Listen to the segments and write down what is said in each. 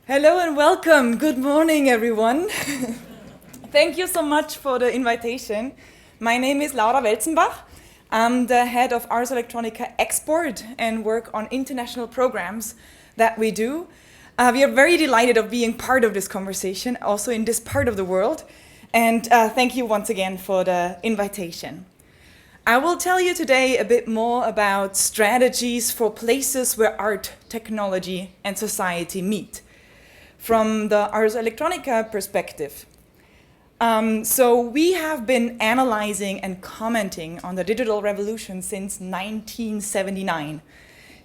Hello and welcome. Good morning, everyone. Thank you so much for the invitation. My name is Laura 벨젠바흐. I'm the head of Ars's Electronica Export and work on international programs that we do. We are very delighted of being part of this conversation, also in this part of the world. And thank you once again for the invitation. I will tell you today a bit more about strategies for places where art, technology, and society meet, from the Ars Electronica perspective. So we have been analyzing and commenting on the digital revolution since 1979.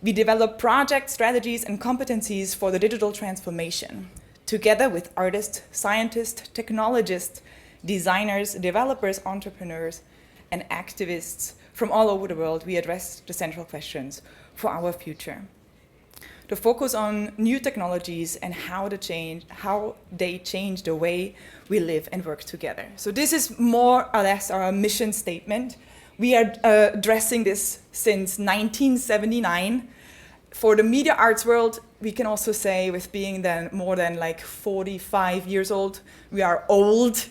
We develop project strategies and competencies for the digital transformation. Together with artists, scientists, technologists, designers, developers, entrepreneurs, and activists from all over the world, we address the central questions for our future. To focus on new technologies and how they change the way we live and work together. So this is more or less our mission statement. We are addressing this since 1979. For the media arts world, we can also say, with being then more than like 45 years old, we are old,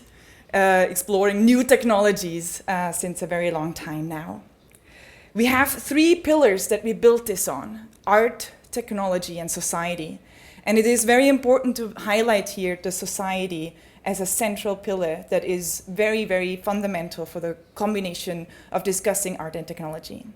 exploring new technologies since a very long time now. We have three pillars that we built this on: art, technology, and society. And it is very important to highlight here the society as a central pillar that is very, very fundamental for the combination of discussing art and technology.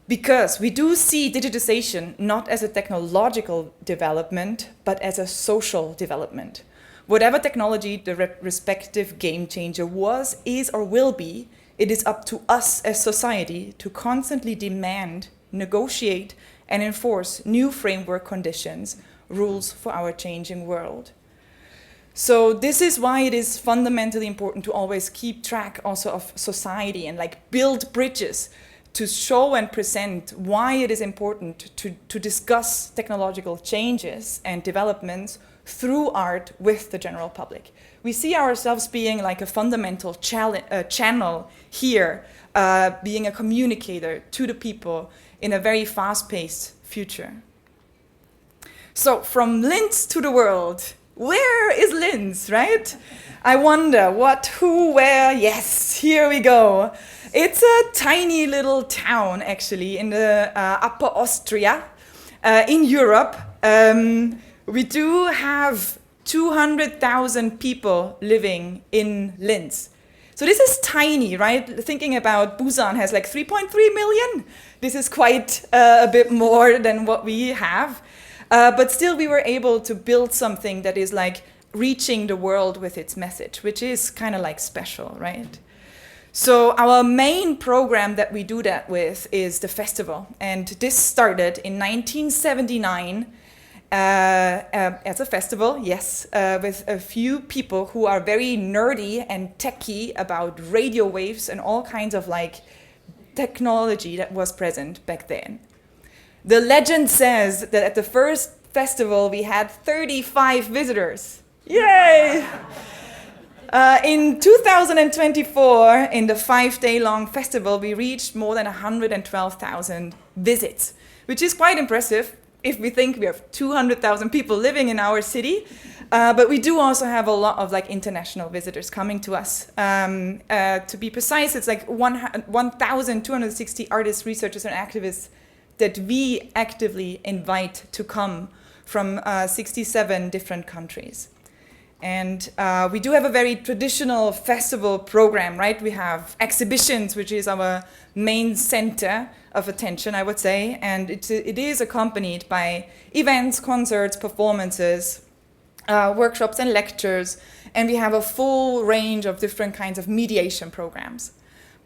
Because we do see digitization not as a technological development, but as a social development. Whatever technology the respective game changer was, is, or will be, it is up to us as society to constantly demand, negotiate, and enforce new framework conditions, rules for our changing world. So this is why it is fundamentally important to always keep track also of society and build bridges to show and present why it is important to discuss technological changes and developments through art with the general public. We see ourselves being like a fundamental channel here, being a communicator to the people in a very fast-paced future. So from Linz to the world, where is Linz, right? I wonder what, who, where. Yes, here we go. It's a tiny little town, actually, in the Upper Austria, in Europe. We do have 200,000 people living in Linz. So this is tiny, right? Thinking about Busan has 3.3 million. This is quite a bit more than what we have. But still we were able to build something that is reaching the world with its message, which is kind of special, right? So our main program that we do that with is the festival. And this started in 1979 as a festival, yes, with a few people who are very nerdy and techy about radio waves and all kinds of technology that was present back then. The legend says that at the first festival we had 35 visitors. Yay! In 2024, in the 5-day-long festival, we reached more than 112,000 visits, which is quite impressive if we think we have 200,000 people living in our city. But we do also have a lot of international visitors coming to us. To be precise, it's 1,260 artists, researchers, and activists that we actively invite to come from 67 different countries. And we do have a very traditional festival program, right? We have exhibitions, which is our main center of attention, I would say. And it is accompanied by events, concerts, performances, workshops and lectures. And we have a full range of different kinds of mediation programs.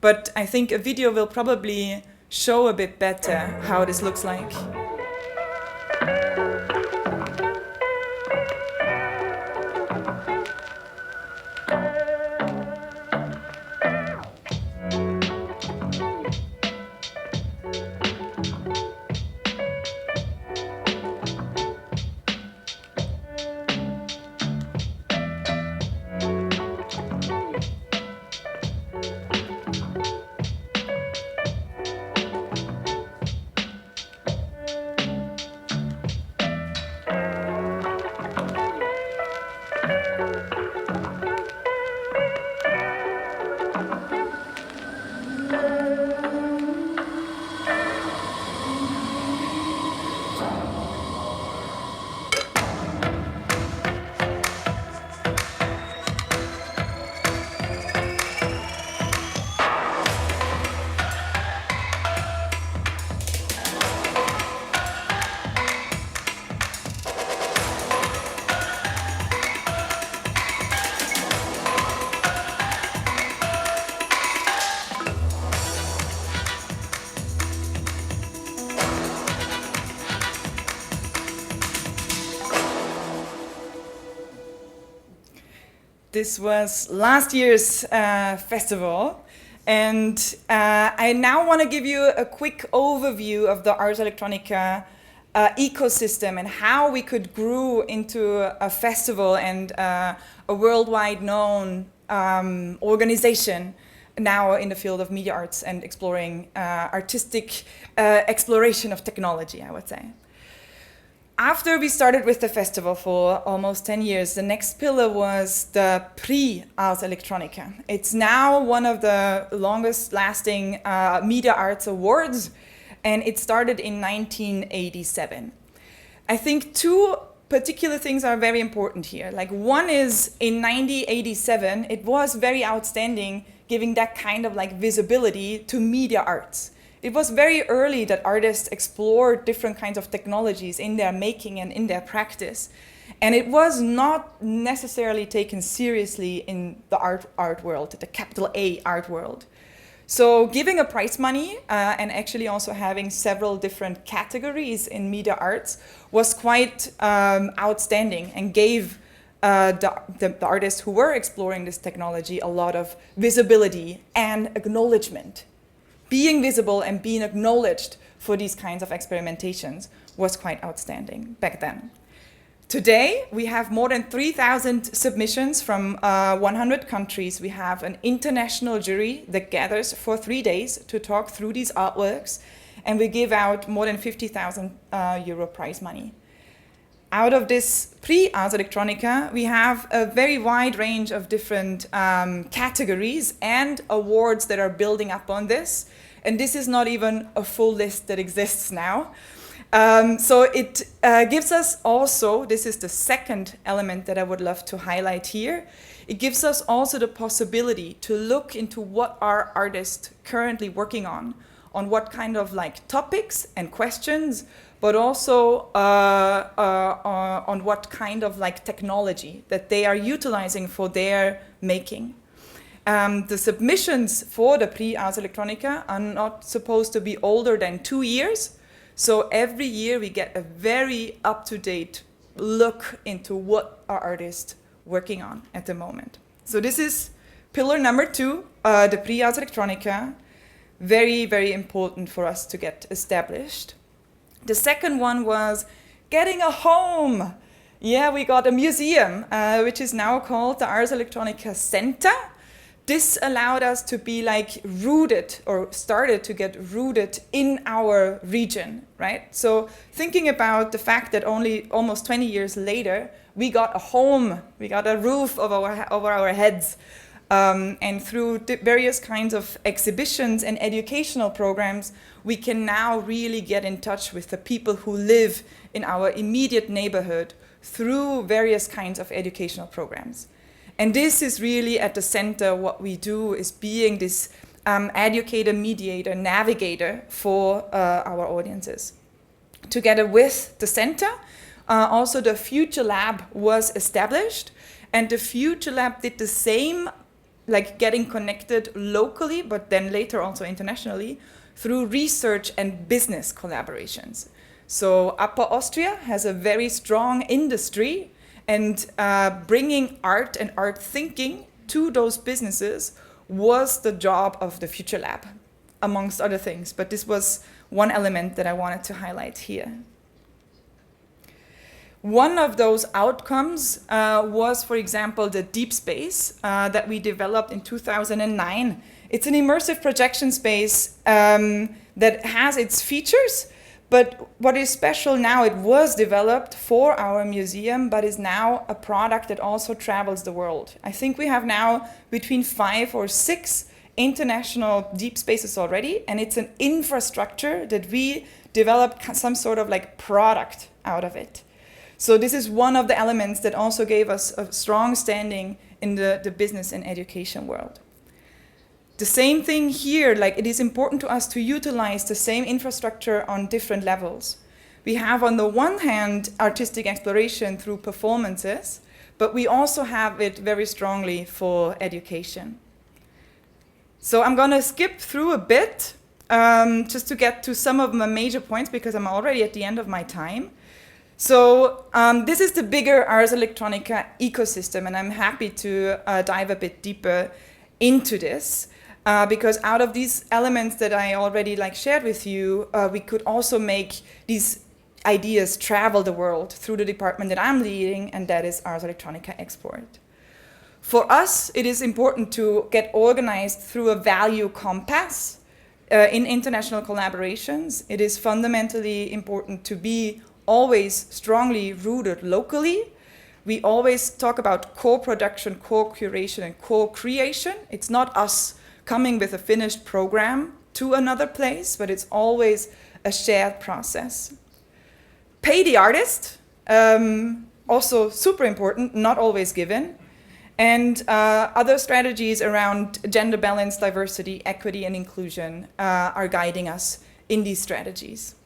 But I think a video will probably show a bit better how this looks like. This was last year's festival. And I now want to give you a quick overview of the Ars Electronica ecosystem and how we could grow into a festival and a worldwide known organization now in the field of media arts and exploring artistic exploration of technology, I would say. After we started with the festival for almost 10 years, the next pillar was the Prix Ars Electronica. It's now one of the longest lasting media arts awards, and it started in 1987. I think two particular things are very important here. Like, one is in 1987, it was very outstanding giving that kind of like visibility to media arts. It was very early that artists explored different kinds of technologies in their making and in their practice. And it was not necessarily taken seriously in the art world, the capital A art world. So giving a prize money and actually also having several different categories in media arts was quite outstanding and gave the artists who were exploring this technology a lot of visibility and acknowledgement. Being visible and being acknowledged for these kinds of experimentations was quite outstanding back then. Today, we have more than 3,000 submissions from 100 countries. We have an international jury that gathers for 3 days to talk through these artworks, and we give out more than 50,000 euro prize money. Out of this Prix Ars Electronica, we have a very wide range of different categories and awards that are building up on this. And this is not even a full list that exists now. So it gives us also, this is the second element that I would love to highlight here, it gives us also the possibility to look into what are artists currently working on what kind of like topics and questions, but also on what kind of like technology that they are utilizing for their making. The submissions for the Prix Ars Electronica are not supposed to be older than 2 years. So every year we get a very up-to-date look into what are artists working on at the moment. So this is pillar number 2, the Prix Ars Electronica. Very, very important for us to get established. The second one was getting a home. Yeah, we got a museum, which is now called the Ars Electronica Center. This allowed us to be like rooted, or started to get rooted in our region, right? So thinking about the fact that only almost 20 years later, we got a home, we got a roof over our heads. And through various kinds of exhibitions and educational programs, we can now really get in touch with the people who live in our immediate neighborhood through various kinds of educational programs. And this is really at the center. What we do is being this educator, mediator, navigator for our audiences. Together with the center, also the Future Lab was established, and the Future Lab did the same, like getting connected locally, but then later also internationally, through research and business collaborations. So Upper Austria has a very strong industry, and bringing art and art thinking to those businesses was the job of the Future Lab, amongst other things. But this was one element that I wanted to highlight here. One of those outcomes was, for example, the Deep Space that we developed in 2009. It's an immersive projection space that has its features, but what is special now, it was developed for our museum, but is now a product that also travels the world. I think we have now between 5 or 6 international deep spaces already, and it's an infrastructure that we developed some sort of like product out of it. So this is one of the elements that also gave us a strong standing in the business and education world. The same thing here, like it is important to us to utilize the same infrastructure on different levels. We have on the one hand artistic exploration through performances, but we also have it very strongly for education. So I'm gonna skip through a bit just to get to some of my major points because I'm already at the end of my time. So this is the bigger Ars Electronica ecosystem, and I'm happy to dive a bit deeper into this. Because out of these elements that I already shared with you, we could also make these ideas travel the world through the department that I'm leading, and that is Ars Electronica Export. For us, it is important to get organized through a value compass in international collaborations. It is fundamentally important to be always strongly rooted locally. We always talk about co-production, co-curation, and co-creation. It's not us coming with a finished program to another place, but it's always a shared process. Pay the artist, also super important, not always given. And other strategies around gender balance, diversity, equity, and inclusion are guiding us in these strategies.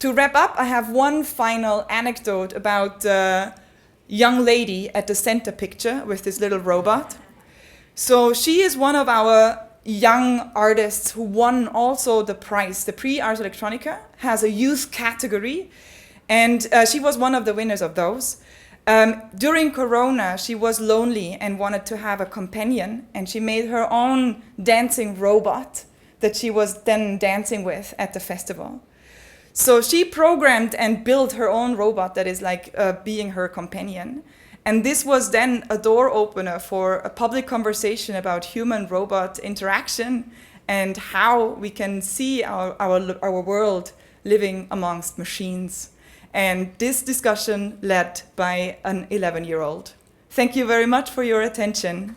To wrap up, I have one final anecdote about the young lady at the center picture with this little robot. So she is one of our young artists who won also the prize. The Prix Ars Electronica has a youth category, and she was one of the winners of those. During Corona, she was lonely and wanted to have a companion, and she made her own dancing robot that she was then dancing with at the festival. So she programmed and built her own robot that is being her companion. And this was then a door opener for a public conversation about human-robot interaction and how we can see our world living amongst machines. And this discussion led by an 11-year-old. Thank you very much for your attention.